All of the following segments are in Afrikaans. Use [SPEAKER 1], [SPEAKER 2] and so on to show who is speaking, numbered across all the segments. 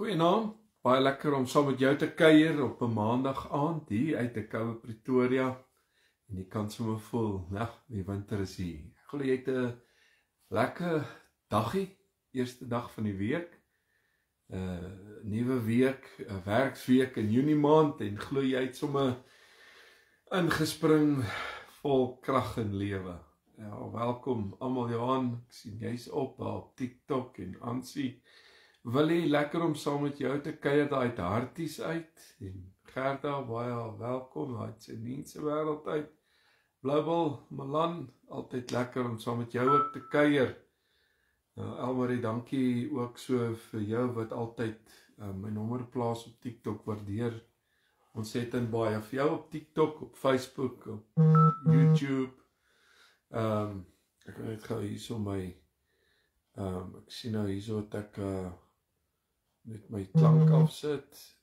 [SPEAKER 1] Goeienaand, baie lekker om saam met jou te kuier op 'n maandag aand hier uit die koue Pretoria. En jy kan sommer voel, die winter is hier. Ek glo jy het 'n lekker daggie, eerste dag van die week. Nuwe week, 'n werksweek in Junie maand en glo jy het sommer ingespring vol krag en lewe. Ja, welkom almal Johan. Ek sien jy's op daar op TikTok en Ansie. Willie, lekker om saam met jou te kuier daar uit Harties uit. En Gerda, baie welkom uit sy dienste wêreld uit. Bloubal, Malan, altyd lekker om saam met jou ook te kuier. Elmarie, dankie ook so vir jou wat altyd my nommer plaas op TikTok, waardeer ontsettend baie. Vir jou op TikTok, op Facebook, op YouTube. Ek wil net gou hierso my ek sien nou hierso dat ek net my klank afsit.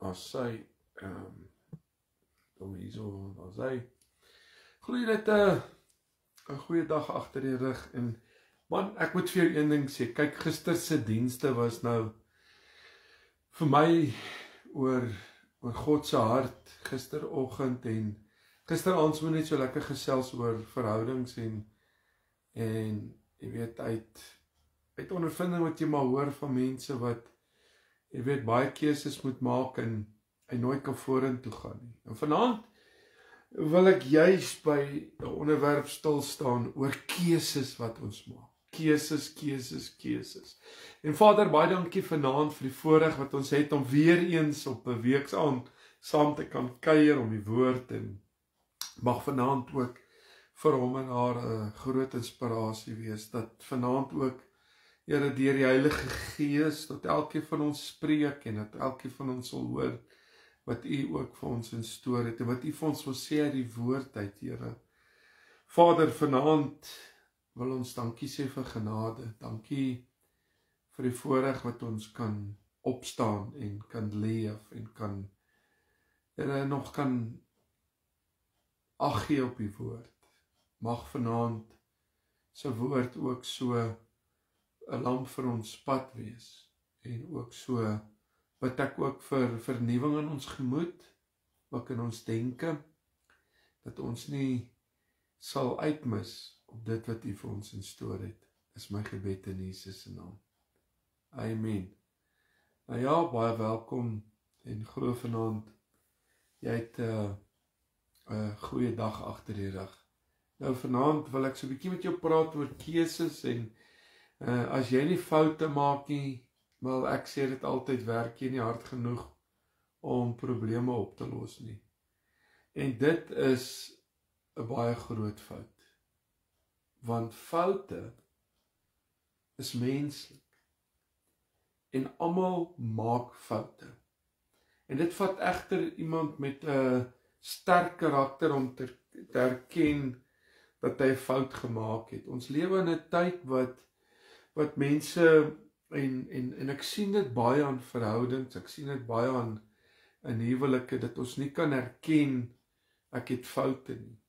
[SPEAKER 1] As sy kom hierso, as hy glo dit 'n goeie dag agter die rug. En man, ek moet vir jou een ding sê, kyk, gister se dienste was nou vir my oor God se hart gisteroggend en gisteraand so net so lekker gesels oor verhoudings en jy weet uit ondervinding wat jy maar hoor van mense wat jy weet baie keuses moet maak en hy nooit kan vorentoe gaan nie. En vanaand wil ek juis by 'n onderwerp stil staan oor keuses wat ons maak. Keuses. En Vader, baie dankie vanaand vir die voorreg wat ons het om weer eens op 'n weeksaand saam te kan kuier om die woord en mag vanaand ook vir hom en haar 'n groot inspirasie wees, dat vanaand ook, Here, deur die Heilige Gees tot elkeen van ons spreek en dat elkeen van ons sal hoor wat U ook vir ons instoor het en wat U vir ons wil sê uit die woord uit, Here. Vader, vanaand wil ons dankie sê vir genade. Dankie vir die voorreg wat ons kan opstaan en kan leef en kan, Here, nog kan ag gee op die woord. Mag vanaand se woord ook so 'n lamp vir ons pad wees en ook so bid ek ook vir vernuwing in ons gemoed, ook in ons denke, dat ons nie sal uitmis op dit wat U vir ons instoor het. Is my gebed in Jesus se naam. Amen. Nou ja, baie welkom en glo vanaand jy het 'n goeie dag agter die rug. Nou vanaand wil ek so 'n bietjie met jou praat oor keuses en as jy nie foute maak nie, wel ek sê dit altyd, werk jy nie hard genoeg om probleme op te los nie. En dit is 'n baie groot fout. Want foute is menslik. En almal maak foute. En dit vat egter iemand met 'n sterk karakter om te erken dat hy 'n fout gemaak het. Ons lewe in 'n tyd wat mense en ek sien dit baie aan verhoudings, ek sien dit baie aan in huwelike, dat ons nie kan erken ek het foute nie.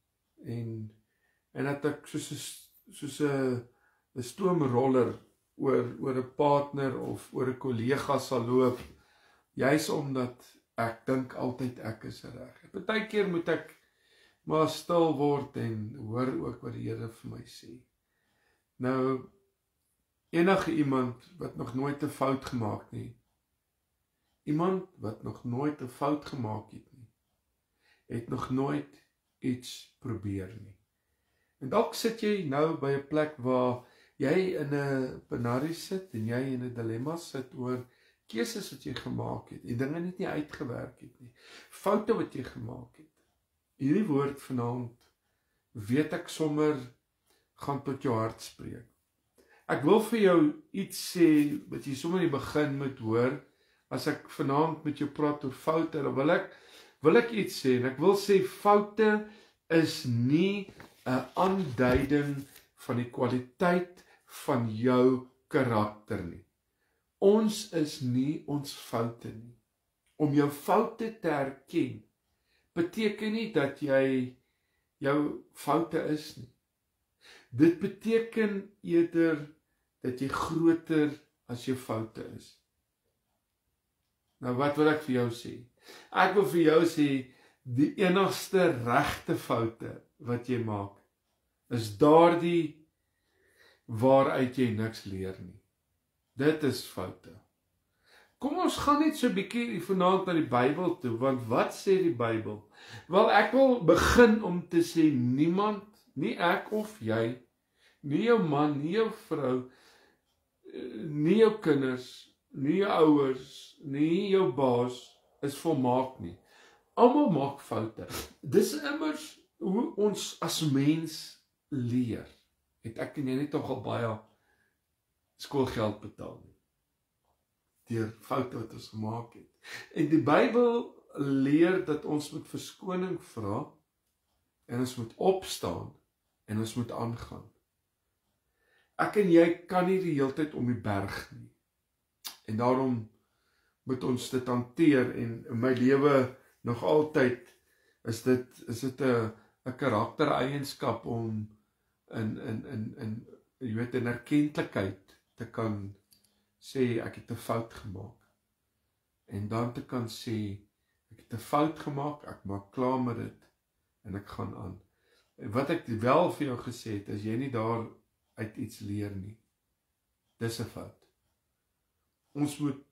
[SPEAKER 1] En dat ek soos 'n stoomroller oor 'n partner of oor 'n kollega sal loop, juis omdat ek dink altyd ek is reg. Partykeer moet ek maar stil word en hoor ook wat die Here vir my sê. Nou, enige iemand wat nog nooit 'n fout gemaak nie, iemand wat nog nooit 'n fout gemaak het nie, het nog nooit iets probeer nie. En dalk sit jy nou by 'n plek waar jy in 'n penarie sit en jy in 'n dilemma sit oor keuses wat jy gemaak het en dinge net nie uitgewerk het nie. Foute wat jy gemaak het. Hierdie woord vanaand weet ek sommer gaan tot jou hart spreek. Ek wil vir jou iets sê wat jy sommer in die begin moet hoor. As ek vanaand met jou praat oor foute, dan wil ek iets sê en ek wil sê foute is nie 'n aanduiding van die kwaliteit van jou karakter nie. Ons is nie ons foute nie. Om jou foute te erken beteken nie dat jy jou foute is nie. Dit beteken eerder dat jy groter as jou foute is. Nou wat wil ek vir jou sê? Ek wil vir jou sê, die enigste regte foute wat jy maak, is daardie waaruit jy niks leer nie. Dit is foute. Kom ons gaan net so 'n bietjie vanaand na die Bybel toe, want wat sê die Bybel? Wel, ek wil begin om te sê, niemand, nie ek of jy, nie jou man, nie jou vrou, nie jou kinders, nie jou ouers, nie jou baas, is volmaak nie. Almal maak foute. Dis immers hoe ons as mens leer. Het ek en jy net nogal baie skoolgeld betaal nie, deur foute wat ons gemaak het. En die Bybel leer dat ons moet verskoning vra, en ons moet opstaan, en ons moet aangaan. Ek en jy kan nie die hele tyd om die berg nie. En daarom moet ons dit hanteer, en in my lewe nog altyd is dit 'n karaktereienskap om in jy weet, in erkentlikheid te kan sê ek het 'n fout gemaak. En dan te kan sê ek het 'n fout gemaak, ek maak klaar met dit en ek gaan aan. En wat ek wel vir jou gesê het, as jy nie daar uit iets leer nie, dis 'n fout. Ons moet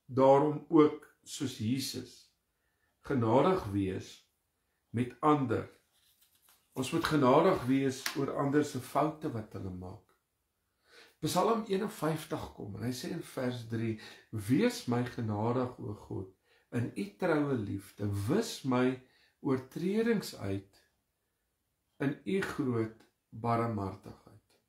[SPEAKER 1] daarom ook soos Jesus genadig wees met ander. Ons moet genadig wees oor ander se foute wat hulle maak. Psalm 51 kom en hy sê in vers 3: Wees my genadig, o God, in u troue liefde, wis my oortredings uit in u groot barmhartigheid.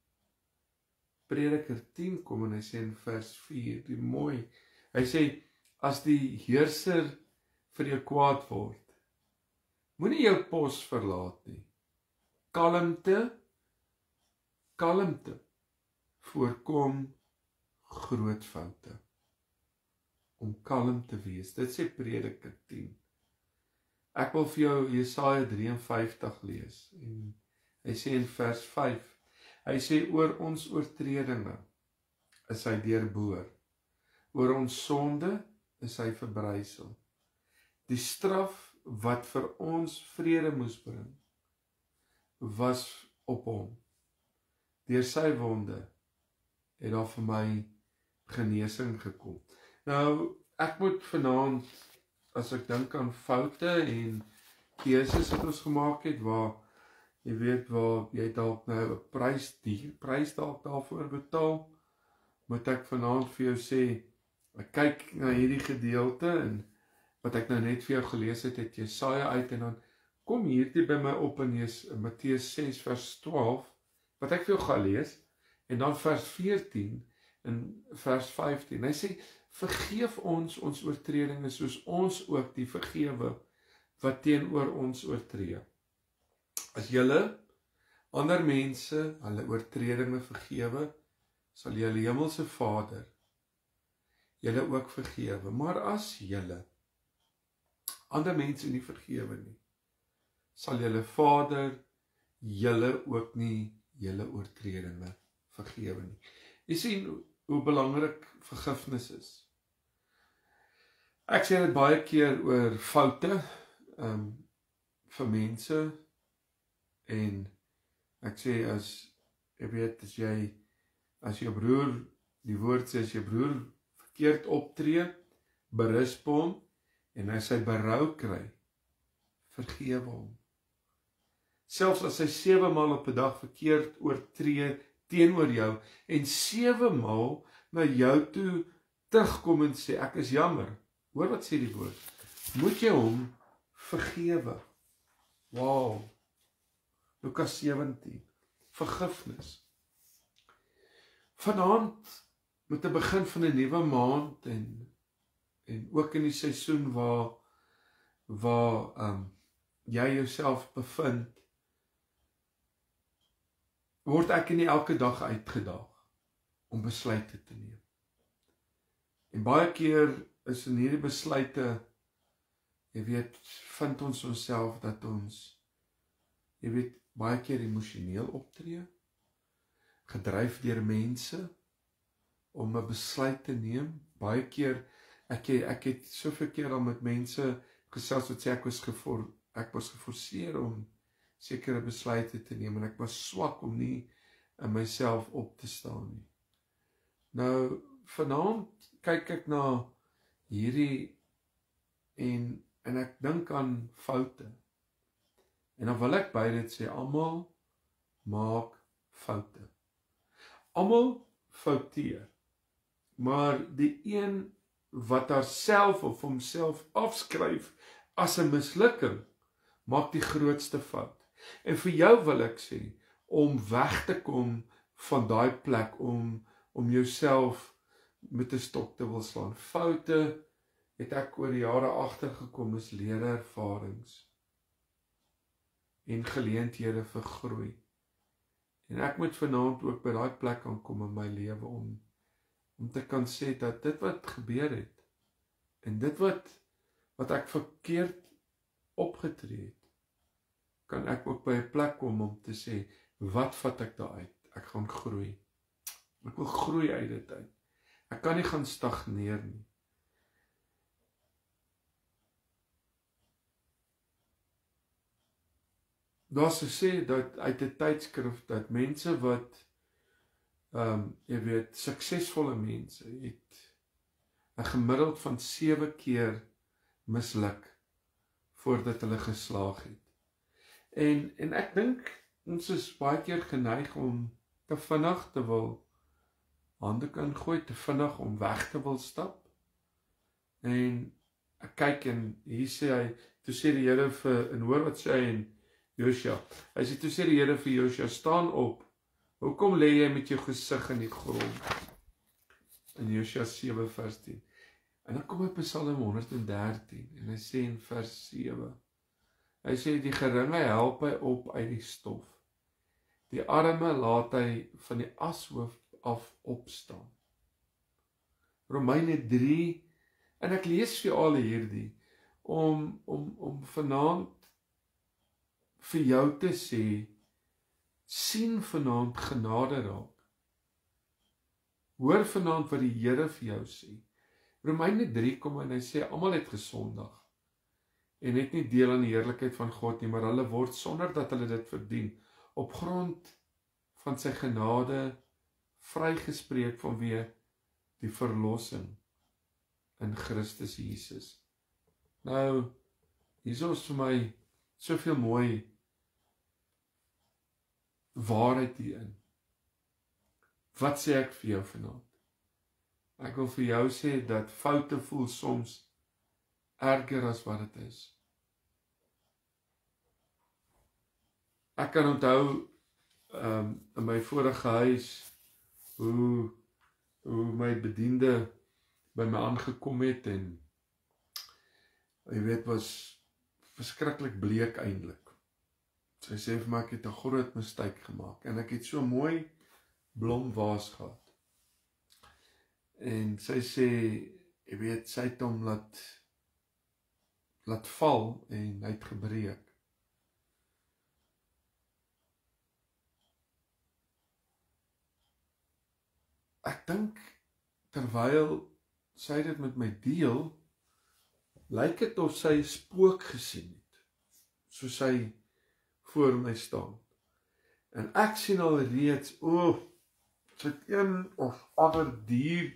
[SPEAKER 1] Prediker 10 kom en hy sê in vers 4, die mooi, hy sê, as die heerser vir jou kwaad word, moenie jou pos verlaat nie. Kalmte voorkom groot foute. Om kalm te wees, dit sê Prediker 10. Ek wil vir jou Jesaja 53 lees, en hy sê in vers 5, hy sê, oor ons oortredinge is hy deurboor, oor ons sonde is hy verbrysel. Die straf wat vir ons vrede moes bring, was op hom. Deur sy wonde het daar vir my genesing gekom. Nou, ek moet vanaand, as ek dink aan foute en keuses wat ons gemaak het, waar jy weet, waar jy dalk nou 'n prys dalk daarvoor betaal, moet ek vanaand vir jou sê, ek kyk na hierdie gedeelte, en wat ek nou net vir jou gelees het Jesaja uit, en dan kom hierdie by my op in Matteus 6 vers 12, wat ek vir jou gaan lees, en dan vers 14 en vers 15. Hy sê, vergeef ons oortredinge, soos ons ook die vergewe wat teenoor ons oortree. As julle ander mense hulle oortredinge vergewe, sal julle hemelse Vader julle ook vergewe. Maar as julle ander mense nie vergewe nie, sal julle Vader julle ook nie julle oortredinge vergewe nie. Jy sien hoe belangrik vergifnis is. Ek sê dit baie keer oor foute vir mense, en ek sê jy weet, as jou broer, die woord sê, as jou broer verkeerd optree, berisp hom, en as hy berou kry, vergewe hom. Selfs as hy 7 maal op 'n dag verkeerd oortree teenoor jou, en 7 maal na jou toe terugkom en sê, ek is jammer. Hoor wat sê die woord? Moet jy hom vergewe. Wow. Lukas 17. Vergifnis. Vanaand met die begin van 'n nuwe maand, en ook in die seisoen waar jy jouself bevind, word ek nie elke dag uitgedaag om besluite te neem. En baie keer is in hierdie besluite, jy weet, vind ons onsself dat ons, jy weet, baie keer emosioneel optree, gedryf deur mense om 'n besluit te neem. Baie keer Ek het soveel keer al met mense gesels wat sê ek was geforseer om sekere besluite te neem en ek was swak om nie in myself op te staan nie. Nou, vanaand kyk ek na hierdie en ek dink aan foute. En dan wil ek by dit sê, almal maak foute. Almal fouteer. Maar die een wat haarself of homself afskryf as 'n mislukking, maak die grootste fout. En vir jou wil ek sê, om weg te kom van daai plek, om jouself met 'n stok te wil slaan. Foute het ek oor die jare agtergekom is leerervarings en geleenthede vir groei. En ek moet vanaand ook by daai plek aankom in my lewe om te kan sê dat dit wat gebeur het en dit wat ek verkeerd opgetree het, kan ek ook by 'n plek kom om te sê, wat vat ek daaruit? Ek gaan groei. Ek wil groei uit dit uit. Ek kan nie gaan stagneer nie. Daar's gesê dat uit 'n tydskrif dat mense wat jy weet, suksesvolle mense het 'n gemiddeld van 7 keer misluk voordat hulle geslaag het. En ek dink ons is baie keer geneig om te vinnig te wil handdoek ingooi, te vinnig om weg te wil stap. En ek kyk en hier sê hy, toe sê die Here en hoor wat sê hy in Josua. Hy sê, toe sê die Here vir Josua, staan op. Hoekom lê jy met jou gesig in die grond? In Josua 7 vers 10. En dan kom hy op Psalm 113 en hy sê in vers 7. Hy sê, die geringe help hy op uit die stof. Die arme laat hy van die ashoof af opstaan. Romeine 3, en ek lees vir al hierdie, om vanaand vir jou te sê, sien vanaand genade raak. Hoor vanaand wat die Here vir jou sê. Romeine 3 kom en hy sê, almal het gesondig, en het nie deel aan die heerlikheid van God nie, maar hulle word sonder dat hulle dit verdien, op grond van sy genade, vrygespreek vanweë die verlossing in Christus Jesus. Nou, hier is vir my soveel mooi waarheid hierin. Wat sê ek vir jou vanaand? Ek wil vir jou sê dat foute voel soms erger as wat dit is. Ek kan onthou in my vorige huis hoe my bediende by my aangekom het en jy weet, was verskriklik bleek eintlik. Sy sê vir my, ek het 'n groot mistake gemaak en ek het so mooi blomwaas gehad. En sy sê, jy weet, sy het hom laat val en hy het gebreek. Ek dink, terwyl sy dit met my deel, lyk dit of sy 'n spook gesien het, soos sy voor my staan. En ek sien al reeds, sy het een of ander dier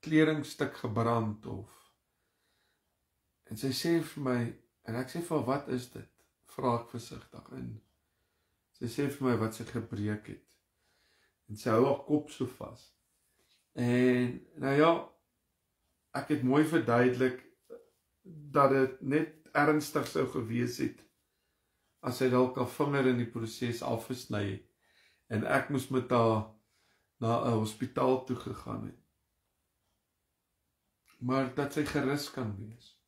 [SPEAKER 1] kledingstuk gebrand en sy sê vir my, en ek sê vir wat is dit? Vra ek versigtig in. Sy sê vir my wat sy gebreek het. En sy hou haar kop so vas. En nou ja, ek het mooi verduidelik dat dit net ernstig sou gewees het as hy dalk 'n vinger in die proses afgesny het en ek moes met haar na 'n hospitaal toe gegaan het. Maar dat sy gerus kan wees.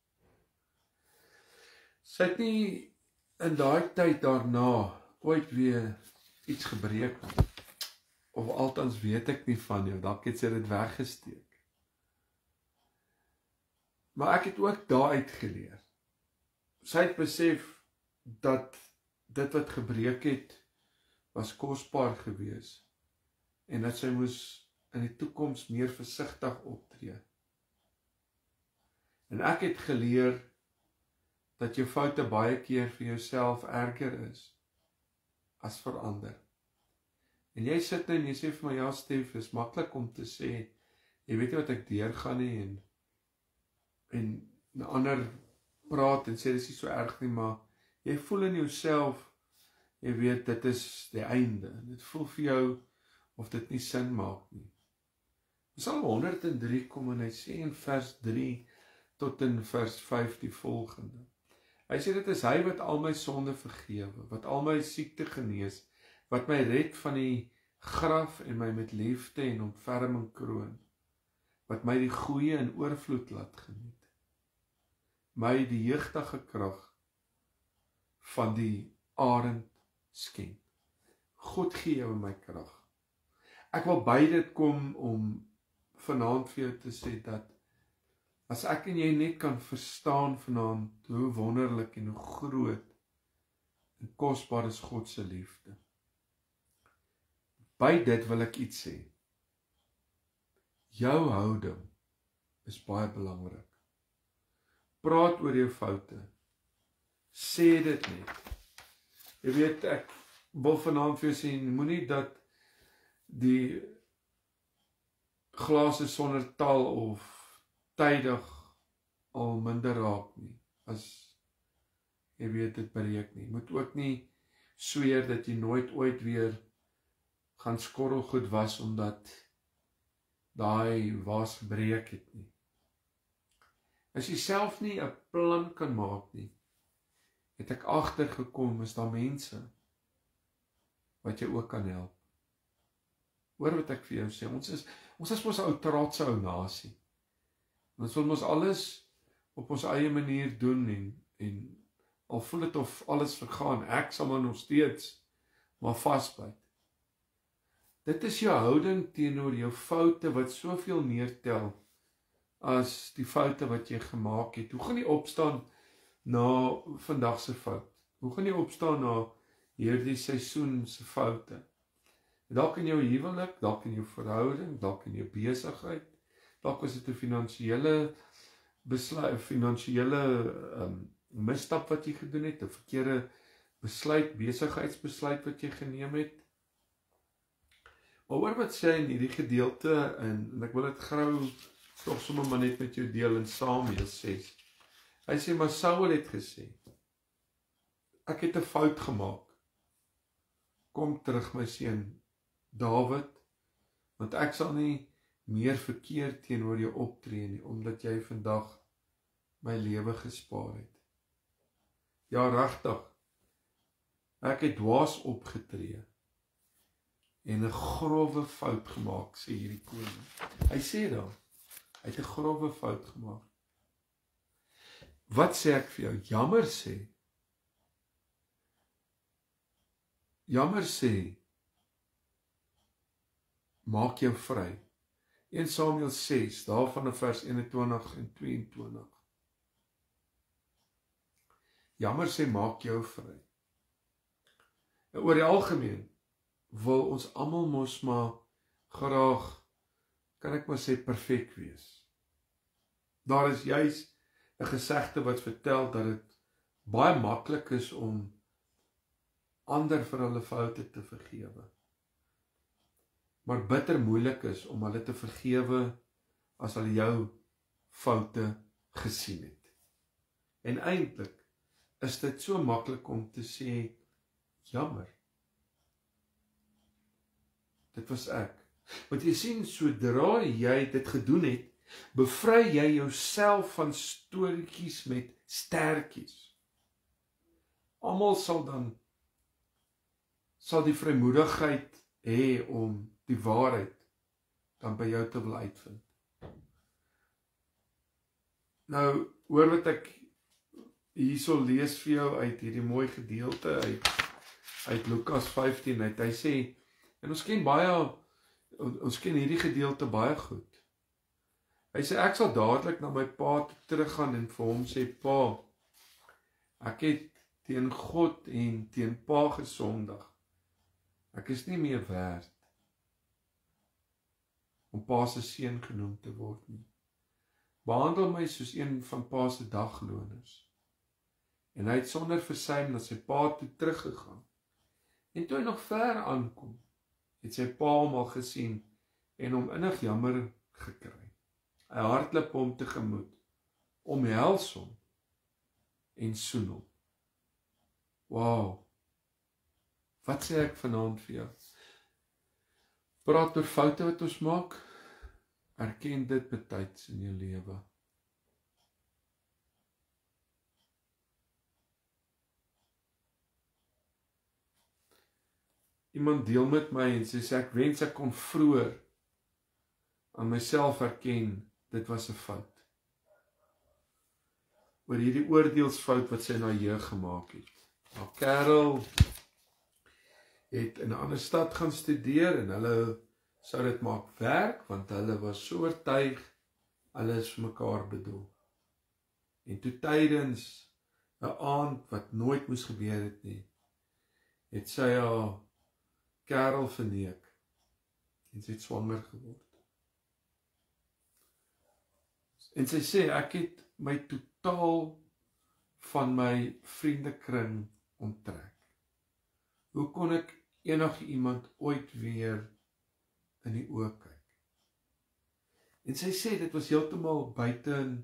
[SPEAKER 1] Sy het nie in daai tyd daarna ooit weer iets gebreek nie. Of althans weet ek nie van jou, dalk het sy dit weggesteek. Maar ek het ook daaruit geleer. Sy het besef dat dit wat gebreek het, was kosbaar gewees, en dat sy moes in die toekoms meer versigtig optree. En ek het geleer dat jou foute baie keer vir jouself erger is as vir ander. En jy sit en jy sê vir my, ja Stef, is maklik om te sê, jy weet nie wat ek deurgaan nie, en 'n ander praat en sê, dis nie so erg nie, maar jy voel in jouself, jy weet, dit is die einde, dit voel vir jou, of dit nie sin maak nie. Psalm 103 kom en hy sê in vers 3 tot in vers 5 die volgende. Hy sê, dit is hy wat al my sonde vergewe, wat al my siekte genees, wat my red van die graf en my met liefde en ontferming kroon, wat my die goeie in oorvloed laat geniet, my die jeugdige krag van die arend skenk. God gee jou my krag. Ek wil by dit kom om vanaand vir jou te sê dat as ek en jy net kan verstaan vanaand hoe wonderlik en hoe groot en kosbaar is God se liefde. By dit wil ek iets sê. Jou houding is baie belangrik. Praat oor jou foute. Sê dit net. Jy weet, ek wil vanaand vir jou sê, moenie dat die glase sonder taal of tydig al minder raak nie, as jy weet dit breek nie. Moet ook nie sweer dat jy nooit ooit weer gaan skorrelgoed was, omdat daai was gebreek het nie. As jy self nie 'n plan kan maak nie, het ek agtergekom, is daar mense wat jy ook kan help. Hoor wat ek vir jou sê, ons is mos 'n ou trotse ou nasie. Ons wil mos alles op ons eie manier doen, en al voel dit of alles vergaan, ek sal maar nog steeds maar vasbyt. Dit is jou houding teenoor jou foute wat soveel meer tel as die foute wat jy gemaak het. Hoe gaan jy opstaan na vandag se fout? Hoe gaan jy opstaan na hierdie seisoen se foute? Dalk in jou huwelik, dalk in jou verhouding, dalk in jou besigheid, dalk was dit 'n finansiële besluit, 'n finansiële misstap wat jy gedoen het, 'n verkeerde besluit, besigheidsbesluit wat jy geneem het. Maar hoor wat sê in hierdie gedeelte, en ek wil dit gou tog sommer maar net met jou deel in Samuel 6. Hy sê, maar Saul het gesê, ek het 'n fout gemaak. Kom terug my seun Dawid, want ek sal nie meer verkeerd teenoor jou optree nie, omdat jy vandag my lewe gespaar het. Ja, regtig, ek het dwaas opgetree en 'n grove fout gemaak, sê hierdie koning. Hy sê dan, hy het 'n grove fout gemaak. Wat sê ek vir jou? Jammer sê, maak jou vry. 1 Samuel 6, daarvan in vers 21 en 22. Jammer sê, maak jou vry. En oor die algemeen wil ons almal mos maar graag, kan ek maar sê, perfek wees. Daar is juis 'n gesegde wat vertel dat dit baie maklik is om ander vir hulle foute te vergewe, maar bitter moeilik is om hulle te vergewe as hulle jou foute gesien het. En eintlik is dit so maklik om te sê, jammer, dit was ek. Want jy sien, sodra jy dit gedoen het, bevry jy jouself van storieetjies met stertjies. Almal sal die vrymoedigheid hê om die waarheid dan by jou te wil uitvind. Nou, hoor wat ek hierso lees vir jou uit hierdie mooi gedeelte uit Lukas 15 uit. Hy sê, en ons ken hierdie gedeelte baie goed. Hy sê, ek sal dadelik na my pa teruggaan en vir hom sê, pa, ek het teen God en teen pa gesondig. Ek is nie meer werd om pa se seun genoem te word nie. behandel my soos een van pa se dagloners. En hy het sonder versuim na sy pa toe teruggegaan. En toe hy nog ver aankom, het sy pa hom al gesien en hom innig jammer gekry. Hy hardloop hom tegemoet, omhels hom en soen hom. Wow, wat sê ek vanaand vir jou? Praat oor foute wat ons maak, erken dit betyds in jou lewe. Iemand deel met my en sê ek wens ek kon vroeër aan myself erken, dit was 'n fout. Oor hierdie oordeelsfout wat sy in haar jeug gemaak het. Haar kerel het in 'n ander stad gaan studeer en hulle sou dit maak werk, want hulle was so oortuig, hulle is vir mekaar bedoel. En toe tydens 'n aand wat nooit moes gebeur het nie, het sy haar kerel verneek en sy het swanger geword. En sy sê, ek het my totaal van my vriendekring onttrek. Hoe kon ek enigiemand ooit weer in die oë kyk? En sy sê, dit was heeltemal buite in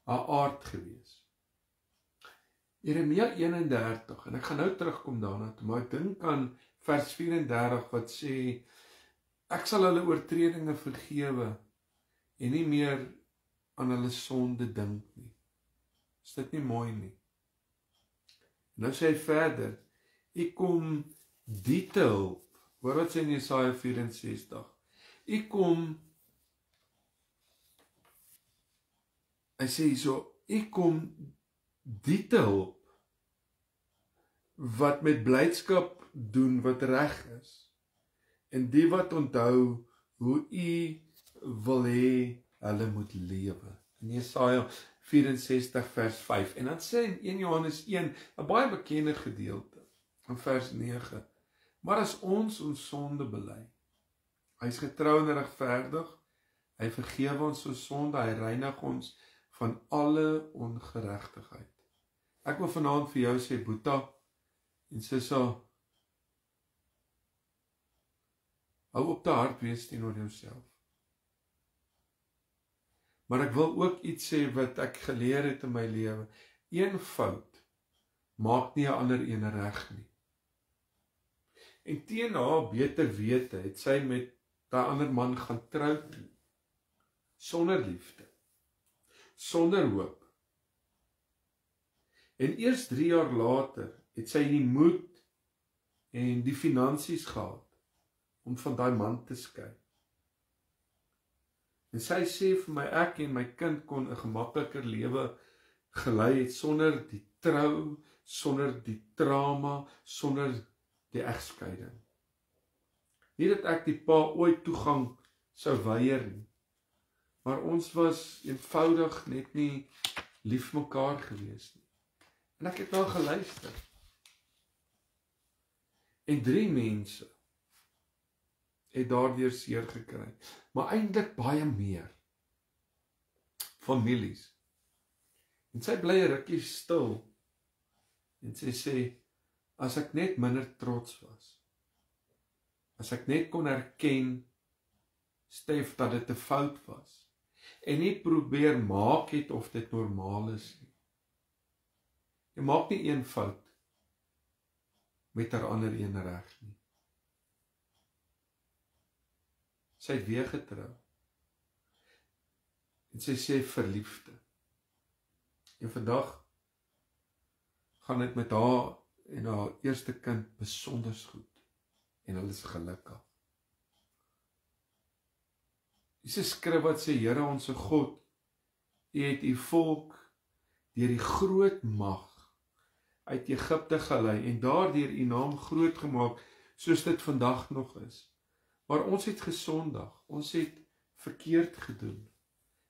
[SPEAKER 1] haar aard gewees. Jeremia 31, en ek gaan nou terugkom daarna toe, maar ek dink aan vers 34 wat sê, ek sal hulle oortredinge vergewe en nie meer aan hulle sonde dink nie. Is dit nie mooi nie? Nou sê hy verder, ek kom die te hulp, hoor wat sê in Jesaja 64, ek kom, hy sê so, ek kom die te hulp, wat met blydskap doen wat reg is, en die wat onthou hoe u wil hê hulle moet lewe. In Jesaja 64 vers 5, en dan sê in 1 Johannes 1, 'n baie bekende gedeelte, in vers 9, maar as ons sonde bely, hy is getrou en regverdig, hy vergewe ons ons sonde, hy reinig ons van alle ongeregtigheid. Ek wil vanaand vir jou sê, Boeta en Sissa, hou op te hard wees teenoor jouself. Maar ek wil ook iets sê wat ek geleer het in my lewe. Een fout maak nie 'n ander een reg nie. En teen haar beter wete het sy met daai ander man gaan trou, sonder liefde, sonder hoop. En eers 3 jaar later het sy die moed en die finansies gehad om van daai man te skei. En sy sê vir my, ek en my kind kon 'n gemakliker lewe gelei het sonder die trou, sonder die trauma, sonder die egskeiding. Nie dat ek die pa ooit toegang sou weier nie, maar ons was eenvoudig net nie lief mekaar gewees nie. En ek het nou geluister. En 3 mense het daardeur seer gekry, maar eintlik baie meer. Families. En sy bly 'n rukkie stil, en sy sê, as ek net minder trots was, as ek net kon erken, Stef, dat dit 'n fout was, en nie probeer maak het of dit normaal is nie. Jy maak nie een fout met 'n ander een reg nie. Sy het weer getrou. En sy sê verliefde. En vandag gaan dit met haar en haar eerste kind besonder goed. En hulle is gelukkig. Dis 'n skrif wat sê, Here onse God, U het U volk deur die groot mag uit Egipte gelei en daardeur U naam groot gemaak, soos dit vandag nog is. Maar ons het gesondig, ons het verkeerd gedoen.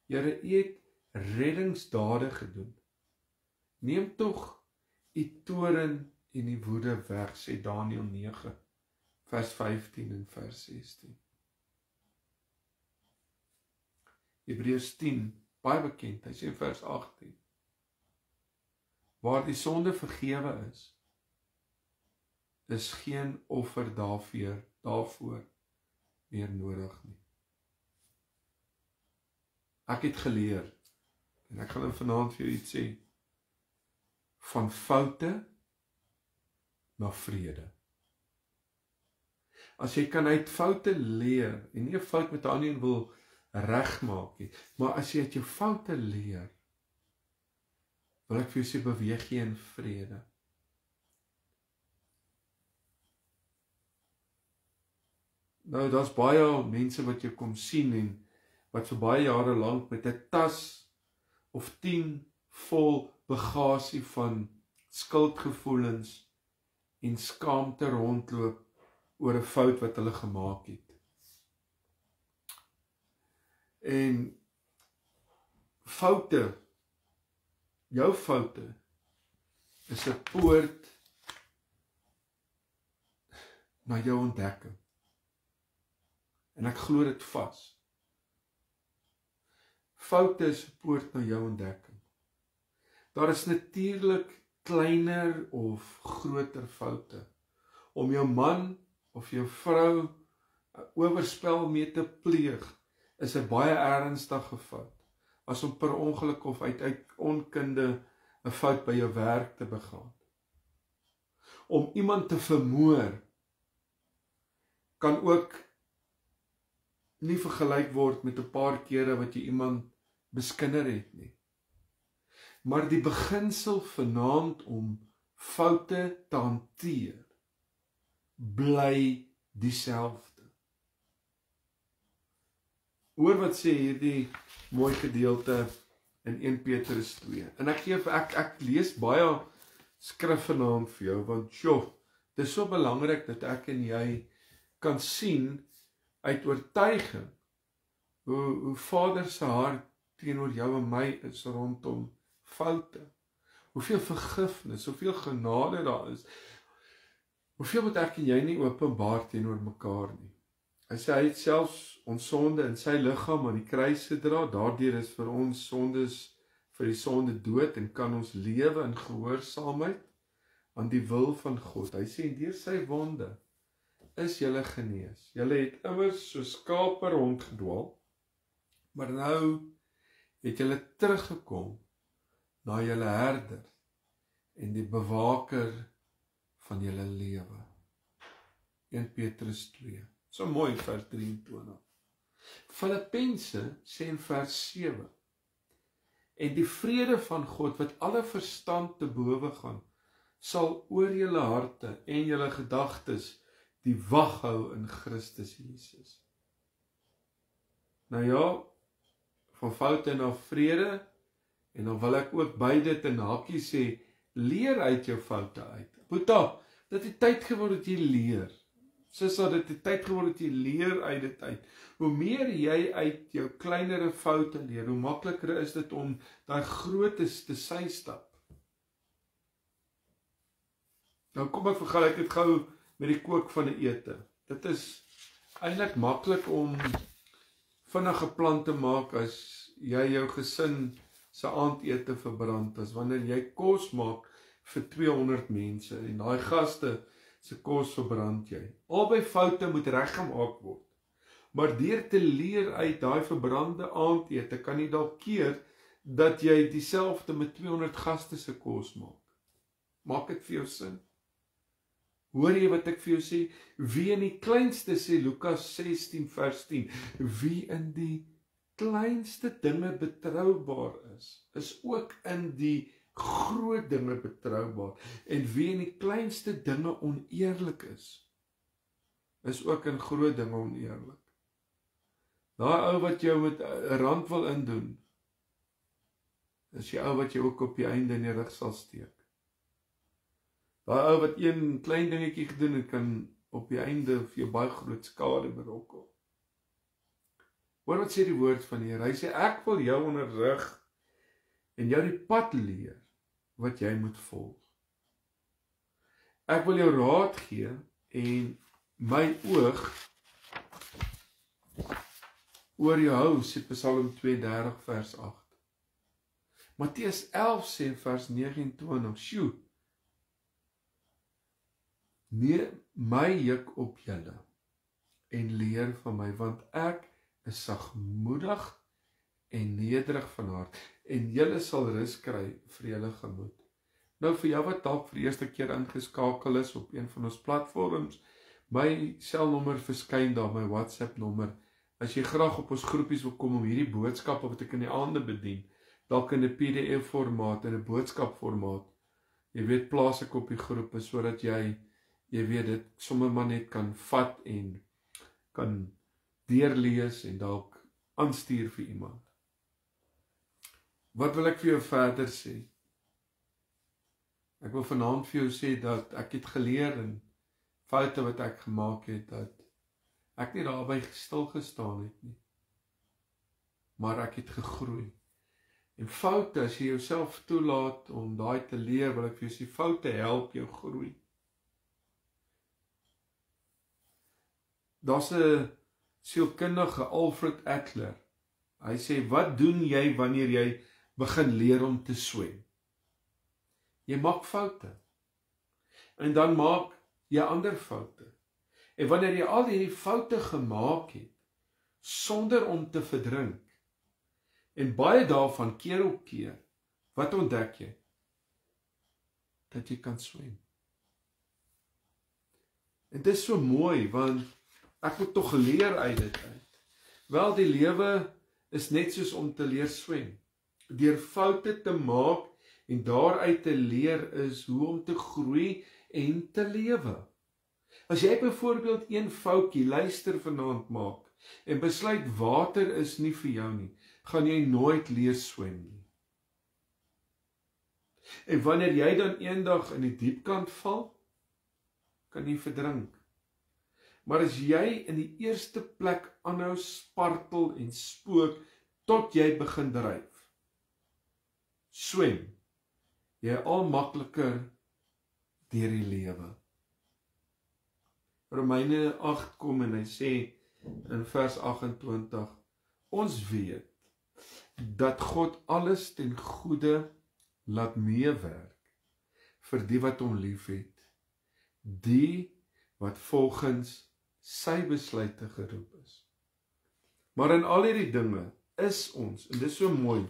[SPEAKER 1] Here, U het reddingsdade gedoen. Neem tog U toorn en die woede weg, sê Daniël 9, vers 15 en vers 16. Hebreërs 10, baie bekend, hy sê in vers 18, waar die sonde vergewe is geen offer daarvoor meer nodig nie. Ek het geleer, en ek gaan vanaand vir jou iets sê, van foute na vrede. As jy kan uit foute leer, en nie 'n fout met 'n ander een wil regmaak nie, maar as jy uit jou foute leer, wil ek vir jou sê, beweeg jy in vrede. Nou, daar's baie mense wat jy kom sien en wat vir baie jare lank met 'n tas of 10 vol bagasie van skuldgevoelens en skaamte rondloop oor 'n fout wat hulle gemaak het. En foute, jou foute, is 'n poort na jou ontdekking. En ek glo dit vas. Foute is 'n poort na jou ontdekking. Daar is natuurlik kleiner of groter foute. Om jou man of jou vrou 'n oorspel mee te pleeg, is 'n baie ernstige fout, as om per ongeluk of uit onkunde 'n fout by jou werk te begaan. Om iemand te vermoor, kan ook nie vergelyk word met 'n paar kere wat jy iemand beskinder het nie. Maar die beginsel vanaand om foute te hanteer, bly dieselfde. Hoor wat sê hierdie mooi gedeelte in 1 Petrus 2. En ek lees baie skrif vanaand vir jou, want dit is so belangrik dat ek en jy kan sien uit oortuiging hoe Vader se hart teenoor jou en my is rondom foute. Hoeveel vergifnis, hoeveel genade daar is. Hoeveel moet ek en jy nie openbaar teenoor mekaar nie. Hy sê hy het selfs ons sonde in sy liggaam aan die kruis gedra, daardeur is vir ons sondes, vir die sonde dood, en kan ons lewe in gehoorsaamheid aan die wil van God. Hy sê deur sy wonde is julle genees. Julle het immers soos skape rondgedwaal, maar nou het julle teruggekom na julle herder en die bewaker van julle lewe. 1 Petrus 2. So mooi vers 23. Filippense sê in vers 7. En die vrede van God wat alle verstand te bowe gaan, sal oor julle harte en julle gedagtes die wag hou in Christus Jesus. Nou ja, van foute na vrede, en dan wil ek ook by dit in hakies sê, leer uit jou foute uit. Boeta, dit het tyd geword dat jy leer. Sissa, dit het tyd geword dat jy leer uit dit uit. Hoe meer jy uit jou kleinere foute leer, hoe makliker is dit om daai grootes te systap. Nou kom ek vergelyk dit gou met die kook van 'n ete. Dit is eintlik maklik om vinnige plan te maak as jy jou gesin se aandete verbrand, as wanneer jy kos maak vir 200 mense en daai gaste se kos verbrand jy. Albei foute moet reggemaak word. Maar deur te leer uit daai verbrande aandete, kan jy dalk keer dat jy dieselfde met 200 gaste se kos maak. Maak dit vir jou sin? Hoor jy wat ek vir jou sê? Wie in die kleinste, sê Lukas 16 vers 10, wie in die kleinste dinge betroubaar is ook in die groot dinge betroubaar. En wie in die kleinste dinge oneerlik is ook in groot dinge oneerlik. Daai ou wat jou met 'n rand wil indoen, is die ou wat jy ook op die einde in die rug sal steek. Daai ou wat een klein dingetjie gedoen het, kan op die einde vir jou baie groot skade berokken. Hoor wat sê die woord van die Here? Hy sê, ek wil jou onderrig en jou die pad leer wat jy moet volg. Ek wil jou raad gee en my oog oor jou hou, sê Psalm 32 vers 8. Matteus 11 sê vers 29, sjoe, neem my juk op julle en leer van my, want ek is sagmoedig en nederig van hart, en julle sal rus kry vir julle gemoed. Nou vir jou wat dalk vir die eerste keer ingeskakel is op een van ons platforms, my selnommer verskyn daar, my WhatsApp nommer. As jy graag op ons groepies wil kom om hierdie boodskappe wat ek in die aande bedien, dalk in 'n PDF formaat, in 'n boodskap formaat, jy weet, plaas ek op die groepe, sodat jy weet dit sommer maar net kan vat en kan deurlees en dalk aanstuur vir iemand. Wat wil ek vir jou verder sê? Ek wil vanaand vir jou sê dat ek het geleer in foute wat ek gemaak het, dat ek nie daarby stil gestaan het nie, maar ek het gegroei. En foute, as jy jouself toelaat om daai te leer, wil ek vir jou sê, foute help jou groei. Daar's 'n sielkundige, Alfred Adler. Hy sê, wat doen jy wanneer jy begin leer om te swem? Jy maak foute. En dan maak jy ander foute. En wanneer jy al hierdie foute gemaak het, sonder om te verdrink, en baie daarvan keer op keer, wat ontdek jy? Dat jy kan swem. En dit is so mooi, want ek moet tog leer uit dit uit. Wel, die lewe is net soos om te leer swem. Deur foute te maak en daaruit te leer is hoe om te groei en te lewe. As jy byvoorbeeld een foutjie, luister vanaand maak, en besluit water is nie vir jou nie, gaan jy nooit leer swem nie. En wanneer jy dan eendag in die diepkant val, kan jy verdrink. Maar as jy in die eerste plek aanhou spartel en spook, tot jy begin dryf, swem, jy al makliker deur die lewe. Romeine 8 kom en hy sê in vers 28, ons weet dat God alles ten goeie laat meewerk vir die wat hom liefhet, die wat volgens sy besluite geroep is. Maar in al hierdie dinge is ons, en dit is so mooi,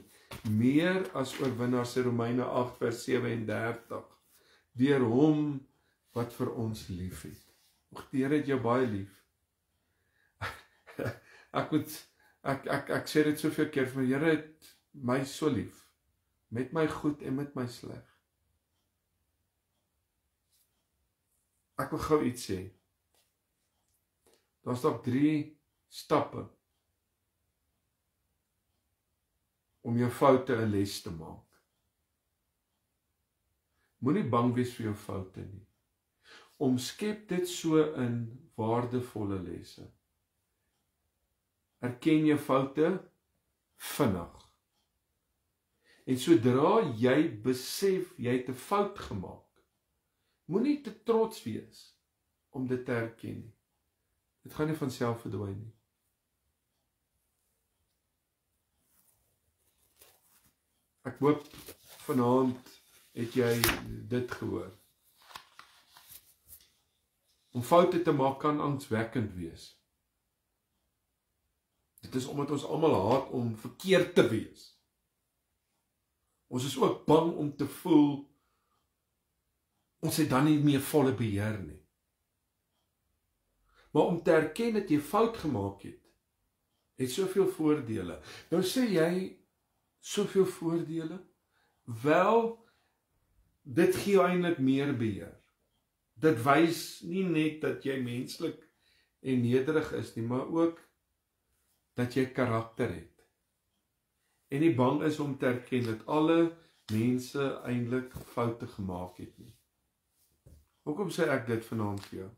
[SPEAKER 1] meer as oorwinnaars, sê Romeine 8 vers 37, deur hom wat vir ons liefhet. Die Here het jou baie lief. Ek sê dit soveel keer, vir die Here het my so lief, met my goed en met my sleg. Ek wil gou iets sê. Daar's dalk 3 stappe om jou foute 'n les te maak. Moenie bang wees vir jou foute nie. Omskep dit so in waardevolle lesse. Erken jou foute vinnig. En sodra jy besef jy het 'n fout gemaak, moenie te trots wees om dit te erken nie. Dit gaan nie van self verdwyn nie. Ek hoop vanaand het jy dit gehoor. Om foute te maak kan angswekkend wees. Dit is omdat ons almal haat om verkeerd te wees. Ons is ook bang om te voel ons het dan nie meer volle beheer nie. Maar om te erken dat jy fout gemaak het soveel voordele. Nou sê jy soveel voordele? Wel, dit gee jou eintlik meer beheer. Dit wys nie net dat jy menslik en nederig is nie, maar ook dat jy karakter het. En nie bang is om te erken dat alle mense eintlik foute gemaak het nie. Hoekom sê ek dit vanaand vir jou?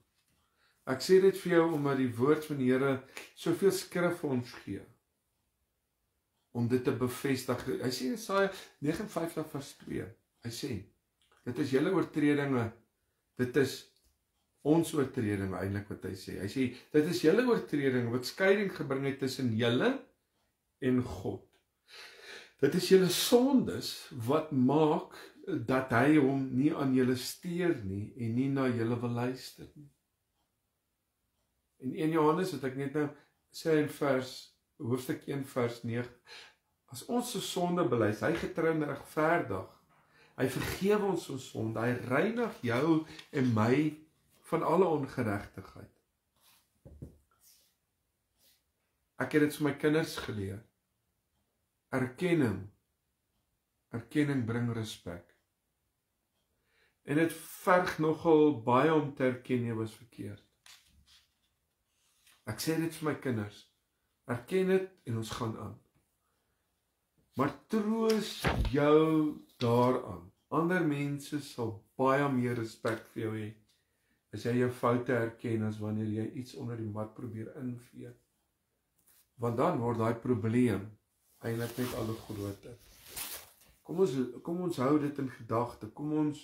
[SPEAKER 1] Ek sê dit vir jou omdat die woord van die Here soveel skrif vir ons gee, om dit te bevestig. Hy sê in Jesaja 59 vers 2, hy sê, dit is julle oortredinge, dit is ons oortredinge eintlik wat hy sê. Hy sê, dit is julle oortredinge wat skeiding gebring het tussen julle en God. Dit is julle sondes wat maak dat hy hom nie aan julle steur nie en nie na julle wil luister nie. In 1 Johannes wat ek net nou sê in hoofstuk 1 vers 9, as ons se sonde bely, hy getrou en regverdig, hy vergewe ons ons sonde, hy reinig jou en my van alle ongeregtigheid. Ek het dit vir my kinders geleer. Erkenning bring respek. En dit verg nogal baie om te erken jy was verkeerd. Ek sê dit vir my kinders, erken dit en ons gaan aan. Maar troos jou daaraan. Ander mense sal baie meer respek vir jou hê, as jy jou foute erken, as wanneer jy iets onder die mat probeer invee. Want dan word daai probleem eintlik net al hoe groter. Kom ons hou dit in gedagte, kom ons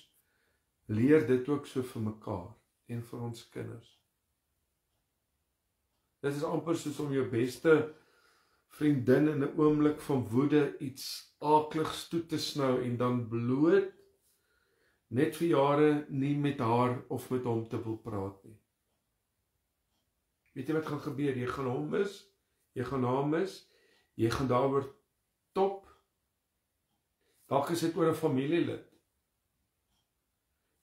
[SPEAKER 1] leer dit ook so vir mekaar en vir ons kinders. Dit is amper soos om jou beste vriendin in 'n oomblik van woede iets aakligs toe te snou en dan bloot net vir jare nie met haar of met hom te wil praat nie. Weet jy wat gaan gebeur? Jy gaan hom mis, jy gaan haar mis, jy gaan daaroor top. Dalk is dit oor 'n familielid.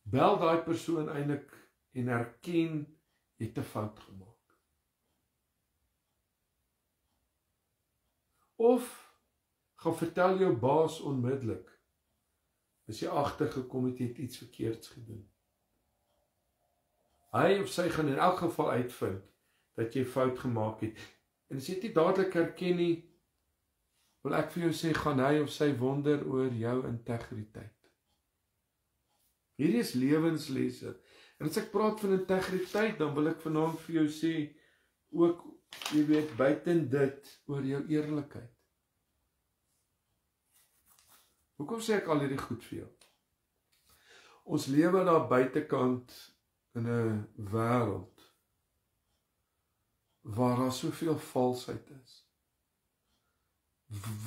[SPEAKER 1] Bel daai persoon eintlik en erken jy het 'n fout gemaak. Of gaan vertel jou baas onmiddellik, as jy agtergekom het, jy het iets verkeerds gedoen. Hy of sy gaan in elk geval uitvind dat jy fout gemaak het. En as jy dit nie dadelik herken nie, wil ek vir jou sê, gaan hy of sy wonder oor jou integriteit. Hierdie is lewenslesse. En as ek praat van integriteit, dan wil ek vanaand vir jou sê, ook, jy weet, buiten dit, oor jou eerlikheid. Hoekom sê ek al hierdie goed vir jou? Ons lewe daar buitekant in 'n wêreld waar daar soveel valsheid is.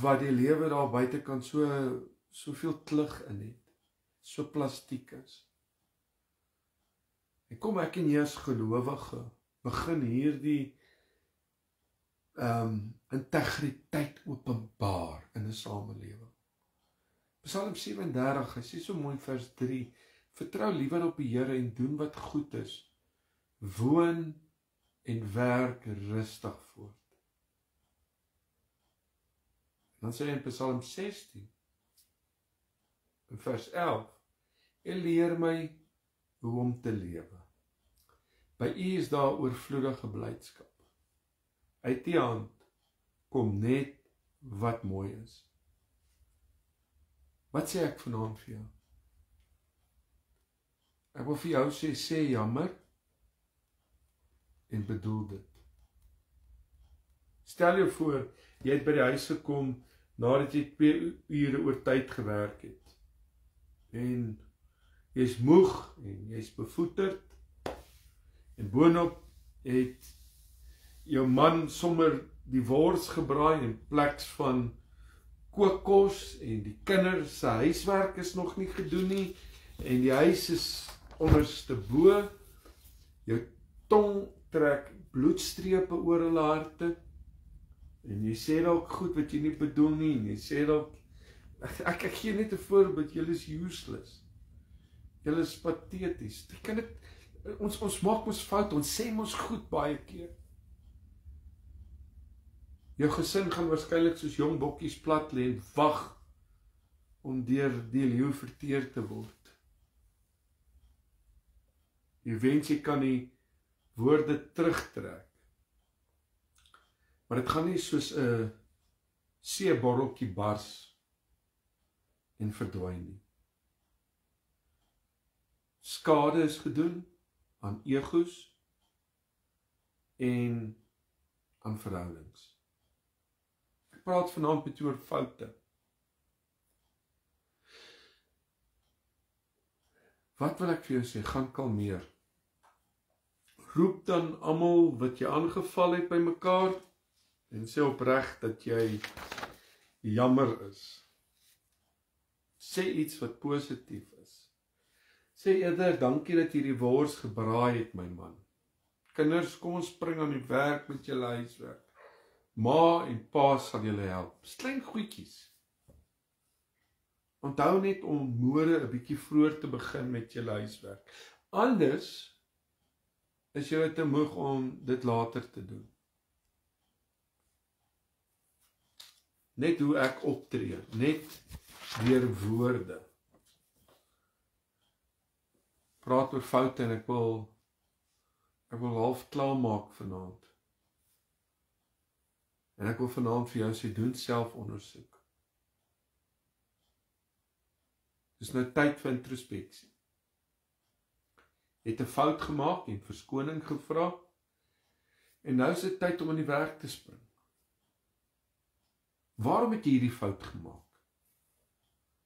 [SPEAKER 1] Wat die lewe daar buitekant soveel klug in het, so plastiek is. En kom ek en jy as gelowige begin hierdie integriteit openbaar in 'n samelewing. Psalm 37, hy sê so mooi vers 3, vertrou liewer op die Here en doen wat goed is, woon en werk rustig voort. En dan sê hy in Psalm 16, in vers 11, en leer my hoe om te lewe. By U is daar oorvloedige blydskap. Uit die hand kom net wat mooi is. Wat sê ek vanaand vir jou? Ek wil vir jou sê jammer en bedoel dit. Stel jou voor, jy het by die huis gekom nadat jy 2 ure oor tyd gewerk het. En jy is moeg en jy is bevoeterd. En boonop het jou man sommer die wors gebraai in pleks van kookkos en die kinders se huiswerk is nog nie gedoen nie en die huis is onderste bo. Jou tong trek bloedstrepe oor hulle harte en jy sê dalk goed wat jy nie bedoel nie en jy sê dalk ek gee net 'n voorbeeld, julle is useless. Julle is pateties. Ons maak ons fout, ons sê ons goed baie keer. Jou gesin gaan waarskynlik soos jong bokkies plat lê en wag om deur die leeu verteer te word. Jy wens jy kan die woorde terugtrek. Maar dit gaan nie soos 'n seeborreltjie bars en verdwyn nie. Skade is gedoen aan egos en aan verhoudings. Ek praat vanaand met jou oor foute. Wat wil ek vir jou sê? Gaan kalmeer. Roep dan almal wat jy aangeval het by mekaar en sê opreg dat jy jammer is. Sê iets wat positief is. Sê eerder, dankie dat jy die wors gebraai het, my man. Kinders, kom ons spring aan die werk met julle huiswerk. Ma en pa sal julle help. Klein goedjies. Onthou net om môre 'n bietjie vroeër te begin met julle huiswerk. Anders is julle te moeg om dit later te doen. Net hoe ek optree, net deur woorde. Praat oor foute en ek wil half klaar maak vanaand. En ek wil vanaand vir jou sê, doen selfondersoek. Dis nou tyd vir introspeksie. Jy het 'n fout gemaak en verskoning gevra, en nou is dit tyd om aan die werk te spring. Waarom het jy hierdie fout gemaak?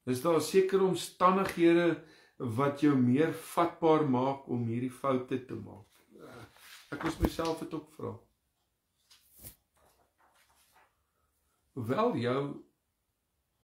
[SPEAKER 1] Is daar sekere omstandighede wat jou meer vatbaar maak om hierdie foute te maak? Ek moes myself dit ook vra. Hoewel jou